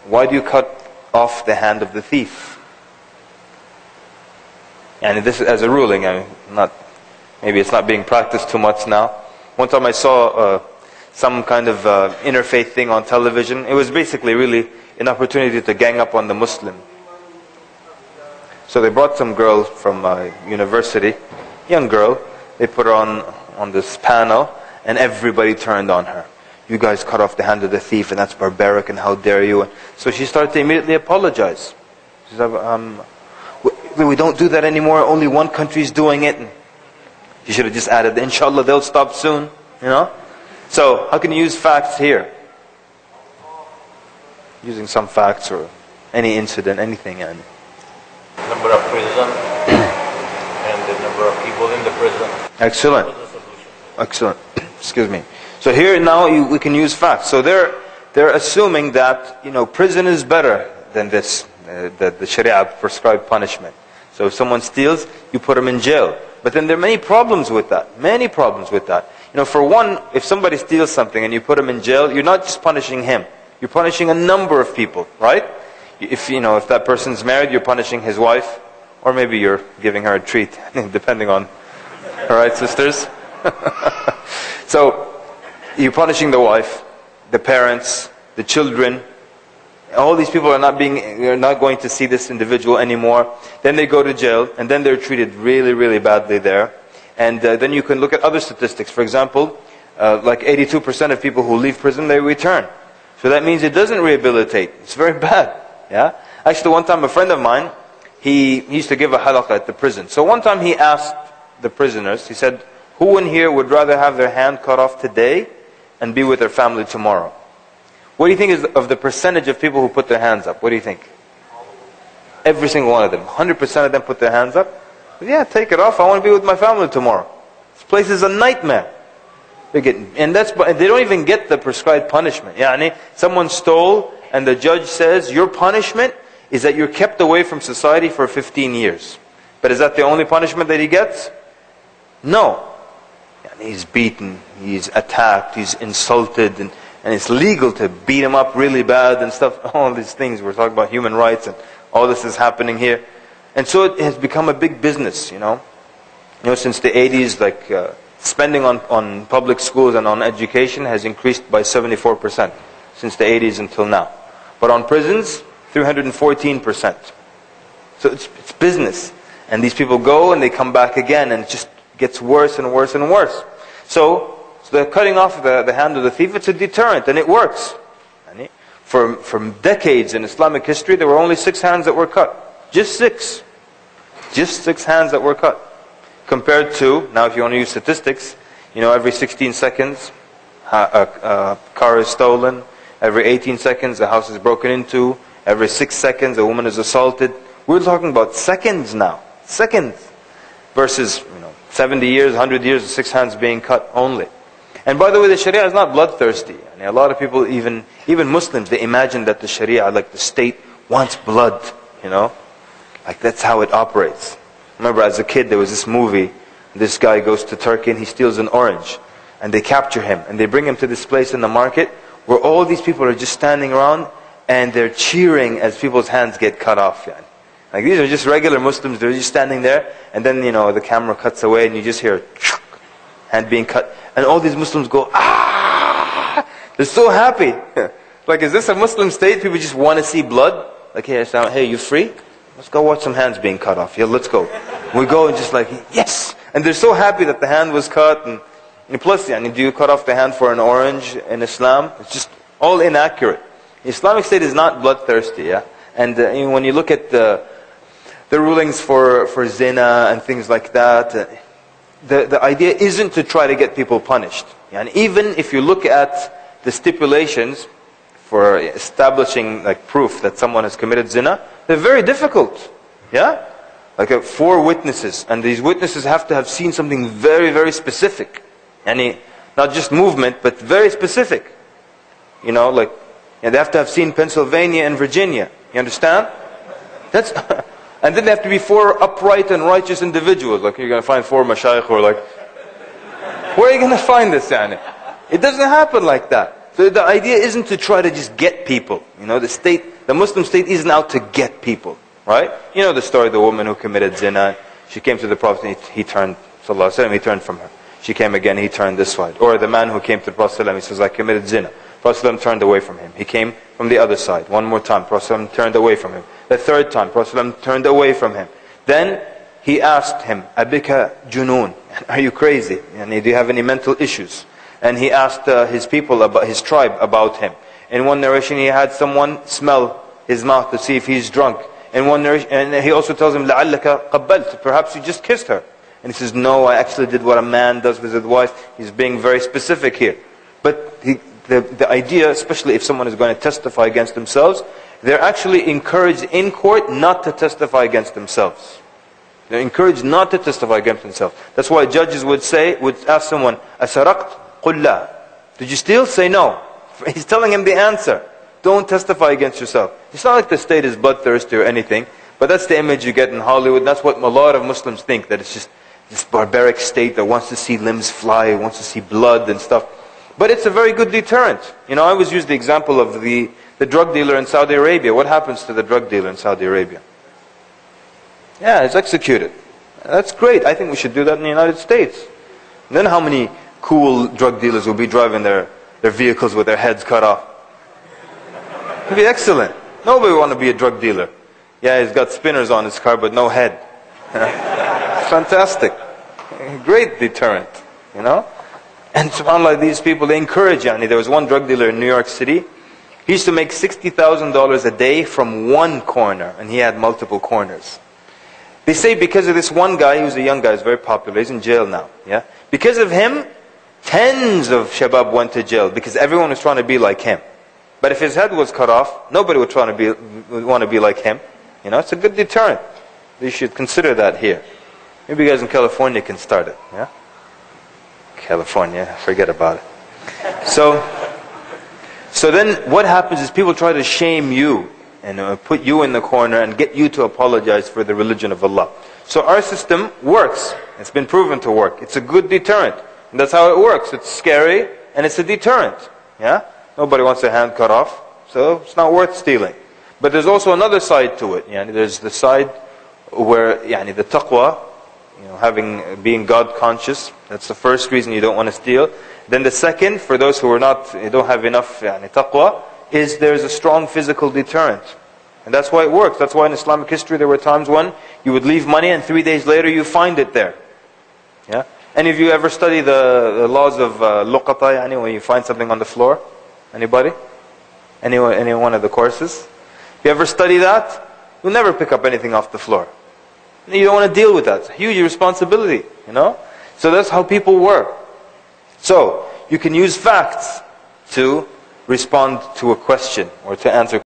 Why do you cut off the hand of the thief? And this is as a ruling, maybe it's not being practiced too much now. One time I saw some kind of interfaith thing on television. It was basically really an opportunity to gang up on the Muslim. So they brought some girl from university, young girl. They put her on this panel, and everybody turned on her. You guys cut off the hand of the thief, and that's barbaric, and how dare you. So she started to immediately apologize. She said, we don't do that anymore, only one country's doing it. And you should have just added, inshallah they'll stop soon, you know. So how can you use facts here? Using some facts or any incident, anything. Number of prison and the number of people in the prison. Excellent. Excellent. Excuse me. So here now we can use facts. So they're assuming that, you know, prison is better than this, the Sharia prescribed punishment. So if someone steals, you put them in jail. But then there are many problems with that. Many problems with that. You know, for one, if somebody steals something and you put him in jail, you're not just punishing him. You're punishing a number of people, right? If that person's married, you're punishing his wife, or maybe you're giving her a treat, depending on. All right, sisters. So you're punishing the wife, the parents, the children. All these people are not going to see this individual anymore. Then they go to jail, and then they're treated really, really badly there. And then you can look at other statistics. For example, like 82% of people who leave prison, they return. So that means it doesn't rehabilitate. It's very bad. Yeah. Actually, one time a friend of mine, he used to give a halaqah at the prison. So one time he asked the prisoners, he said, who in here would rather have their hand cut off today and be with their family tomorrow? What do you think is of the percentage of people who put their hands up? What do you think? Every single one of them. 100% of them put their hands up. Yeah, take it off. I want to be with my family tomorrow. This place is a nightmare. They don't even get the prescribed punishment. Yani, someone stole and the judge says, your punishment is that you're kept away from society for 15 years. But is that the only punishment that he gets? No. Yani, he's beaten, he's attacked, he's insulted, and it's legal to beat him up really bad and stuff. All these things. We're talking about human rights and all this is happening here. And so it has become a big business, you know. Since the 80s, like spending on public schools and on education has increased by 74% since the 80s until now. But on prisons, 314%. So it's business. And these people go and they come back again, and it just gets worse and worse and worse. So they're cutting off the hand of the thief. It's a deterrent, and it works. For decades in Islamic history, there were only 6 hands that were cut. Just 6. Just 6 hands that were cut. Compared to, now if you want to use statistics, every 16 seconds, a car is stolen. Every 18 seconds, a house is broken into. Every 6 seconds, a woman is assaulted. We're talking about seconds now. Seconds. Versus, 70 years, 100 years of 6 hands being cut only. And by the way, the Sharia is not bloodthirsty. A lot of people, even Muslims, they imagine that the Sharia, like the state, wants blood. Like that's how it operates. Remember, as a kid, there was this movie. This guy goes to Turkey and he steals an orange. And they capture him. And they bring him to this place in the market where all these people are just standing around and they're cheering as people's hands get cut off. Like these are just regular Muslims. They're just standing there. And then, the camera cuts away and you just hear hand being cut. And all these Muslims go, ah! They're so happy. Like, is this a Muslim state? People just want to see blood? Like, hey, you free? Let's go watch some hands being cut off. Yeah, let's go. We go and just like, yes! And they're so happy that the hand was cut. And plus, do you cut off the hand for an orange in Islam? It's just all inaccurate. The Islamic State is not bloodthirsty, yeah? And when you look at the rulings for zina and things like that, the idea isn't to try to get people punished. And even if you look at the stipulations for establishing like proof that someone has committed zina, they're very difficult. Yeah? Like 4 witnesses. And these witnesses have to have seen something very, very specific. Not just movement, but very specific. They have to have seen Pennsylvania and Virginia. You understand? And then they have to be 4 upright and righteous individuals. Like you're going to find 4 mashayikh who are like, where are you going to find this? It doesn't happen like that. The idea isn't to try to just get people. You know, the Muslim state isn't out to get people, right? You know the story of the woman who committed zina. She came to the Prophet and he turned, sallallahu alaihi wasallam, he turned from her. She came again, he turned this side. Or the man who came to the Prophet, he says, I committed zina. Prophet turned away from him. He came from the other side. One more time, Prophet turned away from him. The third time, Prophet turned away from him. Then he asked him, Abika junoon, are you crazy? And do you have any mental issues? And he asked his people, about his tribe, about him. In one narration, he had someone smell his mouth to see if he's drunk. In one narration, and he also tells him, لَعَلَّكَ قَبَّلْتَ, perhaps you just kissed her. And he says, no, I actually did what a man does with his wife. He's being very specific here. But the idea, especially if someone is going to testify against themselves, they're actually encouraged in court not to testify against themselves. They're encouraged not to testify against themselves. That's why judges would ask someone, أَسَرَقْتَ قُلْ لَا, did you steal? Say no. He's telling him the answer. Don't testify against yourself. It's not like the state is bloodthirsty or anything, but that's the image you get in Hollywood. That's what a lot of Muslims think, that it's just this barbaric state that wants to see limbs fly, wants to see blood and stuff. But it's a very good deterrent. You know, I always use the example of the drug dealer in Saudi Arabia. What happens to the drug dealer in Saudi Arabia? Yeah, he's executed. That's great. I think we should do that in the United States. And then how many cool drug dealers will be driving their vehicles with their heads cut off? It'd be excellent. Nobody would want to be a drug dealer. Yeah, he's got spinners on his car but no head. Fantastic. Great deterrent, you know. And subhanAllah, these people, they encourage you. There was one drug dealer in New York City. He used to make $60,000 a day from one corner, and he had multiple corners. They say because of this one guy, he was a young guy, he's very popular, he's in jail now. Yeah, because of him, tens of shabab went to jail because everyone was trying to be like him. But if his head was cut off, nobody would want to be like him. You know, it's a good deterrent. You should consider that here. Maybe you guys in California can start it. Yeah, California, forget about it. So then what happens is people try to shame you and put you in the corner and get you to apologize for the religion of Allah. So our system works. It's been proven to work. It's a good deterrent. And that's how it works. It's scary and it's a deterrent. Yeah? Nobody wants their hand cut off, so it's not worth stealing. But there's also another side to it. There's the side where the taqwa, being God conscious, that's the first reason you don't want to steal. Then the second, for those who don't have enough taqwa, is there's a strong physical deterrent. And that's why it works. That's why in Islamic history there were times when you would leave money and 3 days later you find it there. Yeah? Any of you ever study the laws of luqata, when you find something on the floor? Anybody? Any one of the courses? If you ever study that, you'll never pick up anything off the floor. You don't want to deal with that. It's a huge responsibility, So that's how people work. So, you can use facts to respond to a question or to answer